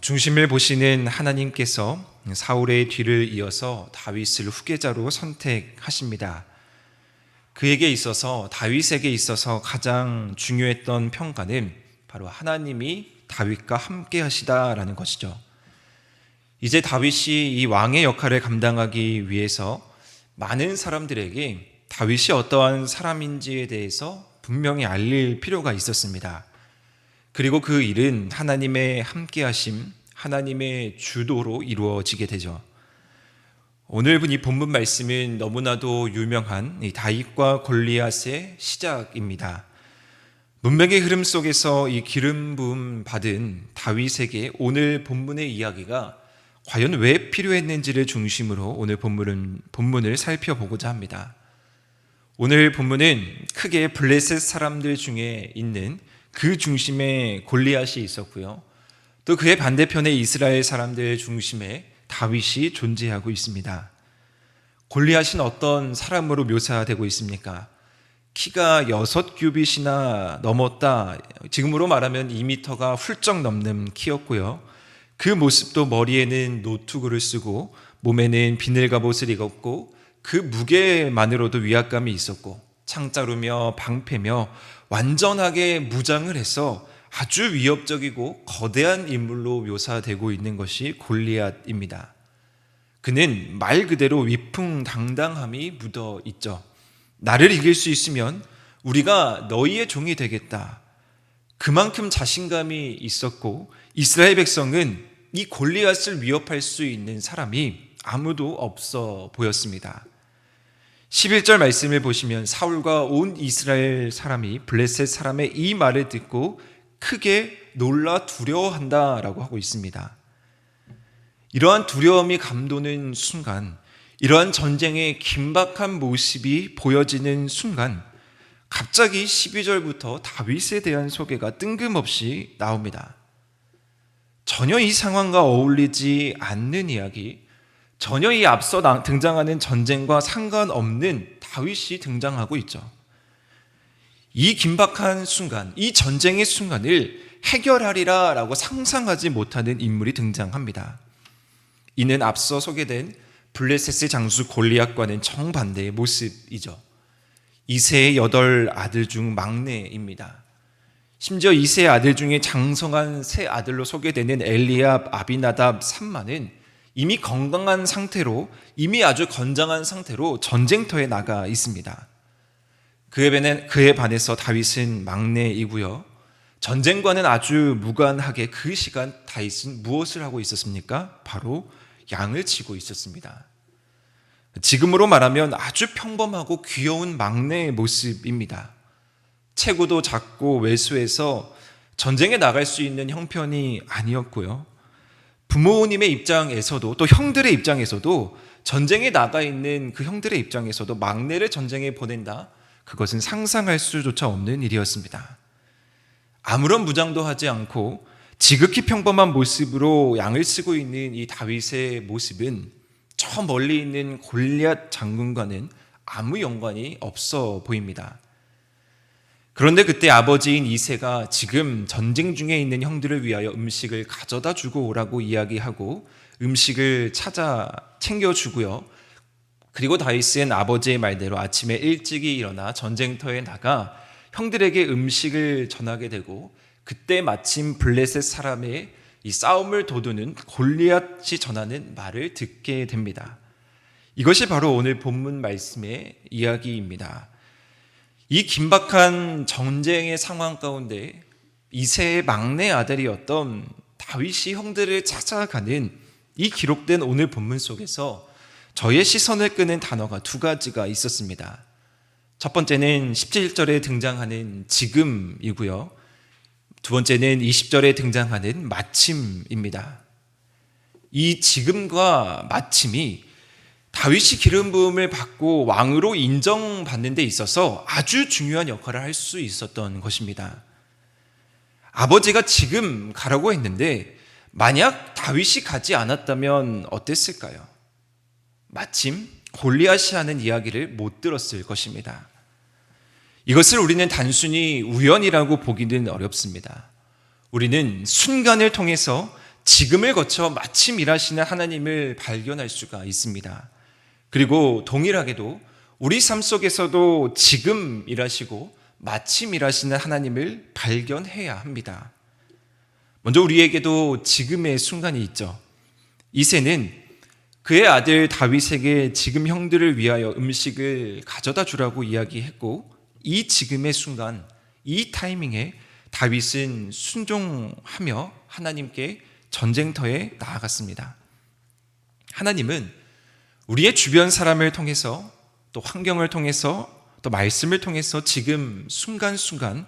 중심을 보시는 하나님께서 사울의 뒤를 이어서 다윗을 후계자로 선택하십니다. 그에게 있어서, 다윗에게 있어서 가장 중요했던 평가는 바로 하나님이 다윗과 함께 하시다라는 것이죠. 이제 다윗이 이 왕의 역할을 감당하기 위해서 많은 사람들에게 다윗이 어떠한 사람인지에 대해서 분명히 알릴 필요가 있었습니다. 그리고 그 일은 하나님의 함께하심, 하나님의 주도로 이루어지게 되죠. 오늘 이 본문 말씀은 너무나도 유명한 이 다윗과 골리앗의 시작입니다. 문맥의 흐름 속에서 이 기름 부음 받은 다윗에게 오늘 본문의 이야기가 과연 왜 필요했는지를 중심으로 오늘 본문을 살펴보고자 합니다. 오늘 본문은 크게 블레셋 사람들 중에 있는 그 중심에 골리앗이 있었고요. 또 그의 반대편에 이스라엘 사람들 중심에 다윗이 존재하고 있습니다. 골리앗은 어떤 사람으로 묘사되고 있습니까? 키가 6규빗이나 넘었다. 지금으로 말하면 2m가 훌쩍 넘는 키였고요. 그 모습도 머리에는 노투구를 쓰고 몸에는 비늘갑옷을 입었고 그 무게만으로도 위압감이 있었고 창자루며 방패며 완전하게 무장을 해서 아주 위협적이고 거대한 인물로 묘사되고 있는 것이 골리앗입니다. 그는 말 그대로 위풍당당함이 묻어 있죠. 나를 이길 수 있으면 우리가 너희의 종이 되겠다. 그만큼 자신감이 있었고 이스라엘 백성은 이 골리앗을 위협할 수 있는 사람이 아무도 없어 보였습니다. 11절 말씀을 보시면 사울과 온 이스라엘 사람이 블레셋 사람의 이 말을 듣고 크게 놀라 두려워한다라고 하고 있습니다. 이러한 두려움이 감도는 순간, 이러한 전쟁의 긴박한 모습이 보여지는 순간 갑자기 12절부터 다윗에 대한 소개가 뜬금없이 나옵니다. 전혀 이 상황과 어울리지 않는 이야기, 전혀 이 앞서 등장하는 전쟁과 상관없는 다윗이 등장하고 있죠. 이 긴박한 순간, 이 전쟁의 순간을 해결하리라 라고 상상하지 못하는 인물이 등장합니다. 이는 앞서 소개된 블레셋의 장수 골리앗과는 정반대의 모습이죠. 이새의 8아들 중 막내입니다. 심지어 이새의 아들 중에 장성한 세 아들로 소개되는 엘리압, 아비나답, 삼마는 이미 건강한 상태로, 이미 아주 건장한 상태로 전쟁터에 나가 있습니다. 그에 반해서 다윗은 막내이고요. 전쟁과는 아주 무관하게 그 시간 다윗은 무엇을 하고 있었습니까? 바로 양을 치고 있었습니다. 지금으로 말하면 아주 평범하고 귀여운 막내의 모습입니다. 체구도 작고 왜소해서 전쟁에 나갈 수 있는 형편이 아니었고요. 부모님의 입장에서도 또 형들의 입장에서도 전쟁에 나가 있는 그 형들의 입장에서도 막내를 전쟁에 보낸다? 그것은 상상할 수조차 없는 일이었습니다. 아무런 무장도 하지 않고 지극히 평범한 모습으로 양을 쓰고 있는 이 다윗의 모습은 저 멀리 있는 골리앗 장군과는 아무 연관이 없어 보입니다. 그런데 그때 아버지인 이새가 지금 전쟁 중에 있는 형들을 위하여 음식을 가져다 주고 오라고 이야기하고 음식을 챙겨주고요. 그리고 다윗은 아버지의 말대로 아침에 일찍이 일어나 전쟁터에 나가 형들에게 음식을 전하게 되고 그때 마침 블레셋 사람의 이 싸움을 도두는 골리앗이 전하는 말을 듣게 됩니다. 이것이 바로 오늘 본문 말씀의 이야기입니다. 이 긴박한 전쟁의 상황 가운데 이새의 막내 아들이었던 다윗이 형들을 찾아가는 이 기록된 오늘 본문 속에서 저의 시선을 끄는 단어가 2가지가 있었습니다. 첫 번째는 17절에 등장하는 지금이고요. 두 번째는 20절에 등장하는 마침입니다. 이 지금과 마침이 다윗이 기름 부음을 받고 왕으로 인정받는 데 있어서 아주 중요한 역할을 할 수 있었던 것입니다. 아버지가 지금 가라고 했는데 만약 다윗이 가지 않았다면 어땠을까요? 마침 골리앗이 하는 이야기를 못 들었을 것입니다. 이것을 우리는 단순히 우연이라고 보기는 어렵습니다. 우리는 순간을 통해서 지금을 거쳐 마침 일하시는 하나님을 발견할 수가 있습니다. 그리고 동일하게도 우리 삶 속에서도 지금 일하시고 마침 일하시는 하나님을 발견해야 합니다. 먼저 우리에게도 지금의 순간이 있죠. 이새는 그의 아들 다윗에게 지금 형들을 위하여 음식을 가져다 주라고 이야기했고, 이 지금의 순간, 이 타이밍에 다윗은 순종하며 하나님께 전쟁터에 나아갔습니다. 하나님은 우리의 주변 사람을 통해서, 또 환경을 통해서, 또 말씀을 통해서 지금 순간순간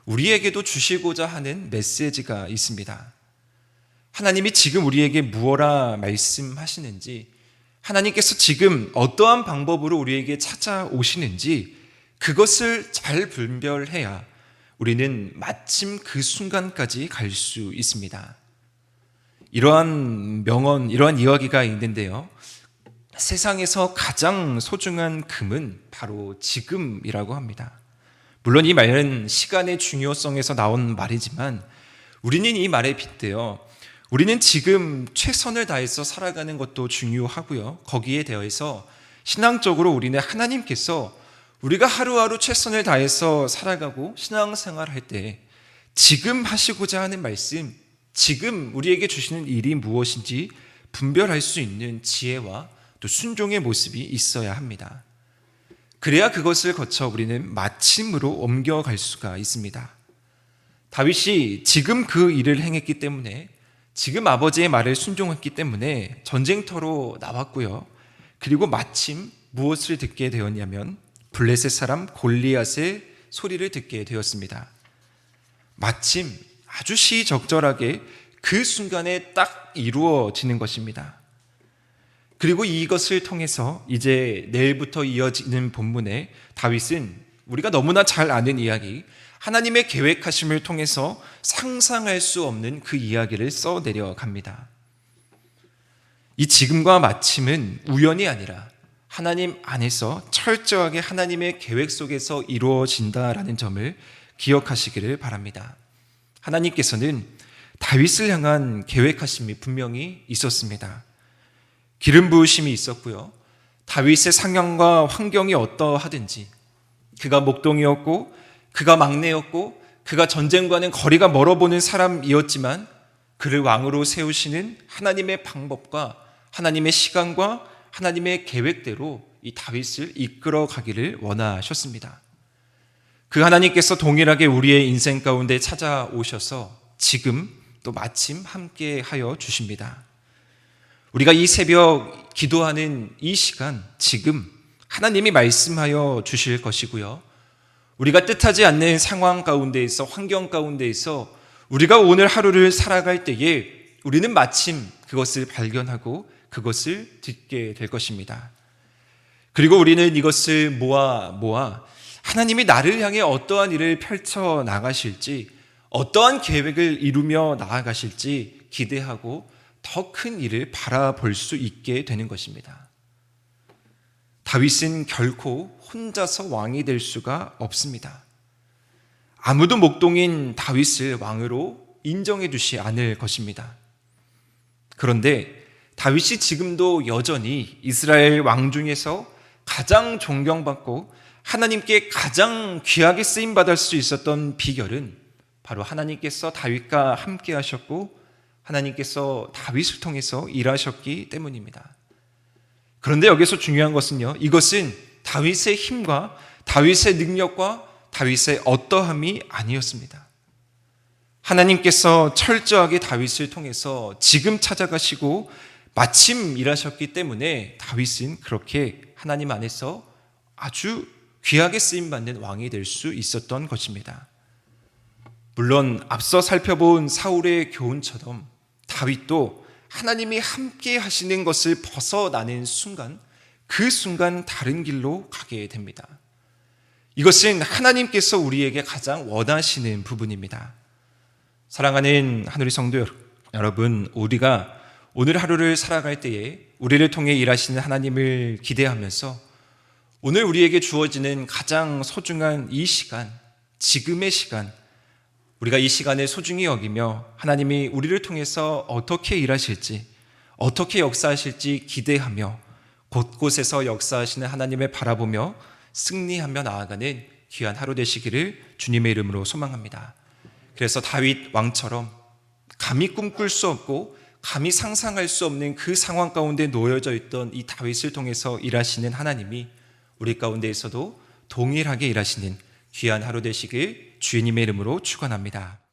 우리에게도 주시고자 하는 메시지가 있습니다. 하나님이 지금 우리에게 무엇라 말씀하시는지, 하나님께서 지금 어떠한 방법으로 우리에게 찾아오시는지 그것을 잘 분별해야 우리는 마침 그 순간까지 갈 수 있습니다. 이러한 명언, 이러한 이야기가 있는데요. 세상에서 가장 소중한 금은 바로 지금이라고 합니다. 물론 이 말은 시간의 중요성에서 나온 말이지만 우리는 이 말에 빗대어 우리는 지금 최선을 다해서 살아가는 것도 중요하고요. 거기에 대해서 신앙적으로 우리는 하나님께서 우리가 하루하루 최선을 다해서 살아가고 신앙생활할 때 지금 하시고자 하는 말씀, 지금 우리에게 주시는 일이 무엇인지 분별할 수 있는 지혜와 또 순종의 모습이 있어야 합니다. 그래야 그것을 거쳐 우리는 마침으로 옮겨갈 수가 있습니다. 다윗이 지금 그 일을 행했기 때문에, 지금 아버지의 말을 순종했기 때문에 전쟁터로 나왔고요. 그리고 마침 무엇을 듣게 되었냐면 블레셋 사람 골리앗의 소리를 듣게 되었습니다. 마침 아주 시적절하게 그 순간에 딱 이루어지는 것입니다. 그리고 이것을 통해서 이제 내일부터 이어지는 본문에 다윗은 우리가 너무나 잘 아는 이야기, 하나님의 계획하심을 통해서 상상할 수 없는 그 이야기를 써내려갑니다. 이 지금과 마침은 우연이 아니라 하나님 안에서 철저하게 하나님의 계획 속에서 이루어진다라는 점을 기억하시기를 바랍니다. 하나님께서는 다윗을 향한 계획하심이 분명히 있었습니다. 기름 부으심이 있었고요. 다윗의 상황과 환경이 어떠하든지, 그가 목동이었고 그가 막내였고 그가 전쟁과는 거리가 멀어 보는 사람이었지만 그를 왕으로 세우시는 하나님의 방법과 하나님의 시간과 하나님의 계획대로 이 다윗을 이끌어 가기를 원하셨습니다. 그 하나님께서 동일하게 우리의 인생 가운데 찾아오셔서 지금 또 마침 함께 하여 주십니다. 우리가 이 새벽 기도하는 이 시간, 지금 하나님이 말씀하여 주실 것이고요. 우리가 뜻하지 않는 상황 가운데에서, 환경 가운데에서 우리가 오늘 하루를 살아갈 때에 우리는 마침 그것을 발견하고 그것을 듣게 될 것입니다. 그리고 우리는 이것을 모아 하나님이 나를 향해 어떠한 일을 펼쳐 나가실지, 어떠한 계획을 이루며 나아가실지 기대하고 더 큰 일을 바라볼 수 있게 되는 것입니다. 다윗은 결코 혼자서 왕이 될 수가 없습니다. 아무도 목동인 다윗을 왕으로 인정해 주지 않을 것입니다. 그런데 다윗이 지금도 여전히 이스라엘 왕 중에서 가장 존경받고 하나님께 가장 귀하게 쓰임받을 수 있었던 비결은 바로 하나님께서 다윗과 함께 하셨고 하나님께서 다윗을 통해서 일하셨기 때문입니다. 그런데 여기서 중요한 것은요, 이것은 다윗의 힘과 다윗의 능력과 다윗의 어떠함이 아니었습니다. 하나님께서 철저하게 다윗을 통해서 지금 찾아가시고 마침 일하셨기 때문에 다윗은 그렇게 하나님 안에서 아주 귀하게 쓰임받는 왕이 될 수 있었던 것입니다. 물론 앞서 살펴본 사울의 교훈처럼 다윗도 하나님이 함께 하시는 것을 벗어나는 순간, 그 순간 다른 길로 가게 됩니다. 이것은 하나님께서 우리에게 가장 원하시는 부분입니다. 사랑하는 하늘의 성도 여러분, 우리가 오늘 하루를 살아갈 때에 우리를 통해 일하시는 하나님을 기대하면서 오늘 우리에게 주어지는 가장 소중한 이 시간, 지금의 시간, 우리가 이 시간을 소중히 여기며 하나님이 우리를 통해서 어떻게 일하실지, 어떻게 역사하실지 기대하며 곳곳에서 역사하시는 하나님을 바라보며 승리하며 나아가는 귀한 하루 되시기를 주님의 이름으로 소망합니다. 그래서 다윗 왕처럼 감히 꿈꿀 수 없고 감히 상상할 수 없는 그 상황 가운데 놓여져 있던 이 다윗을 통해서 일하시는 하나님이 우리 가운데에서도 동일하게 일하시는 귀한 하루 되시길 주님의 이름으로 축원합니다.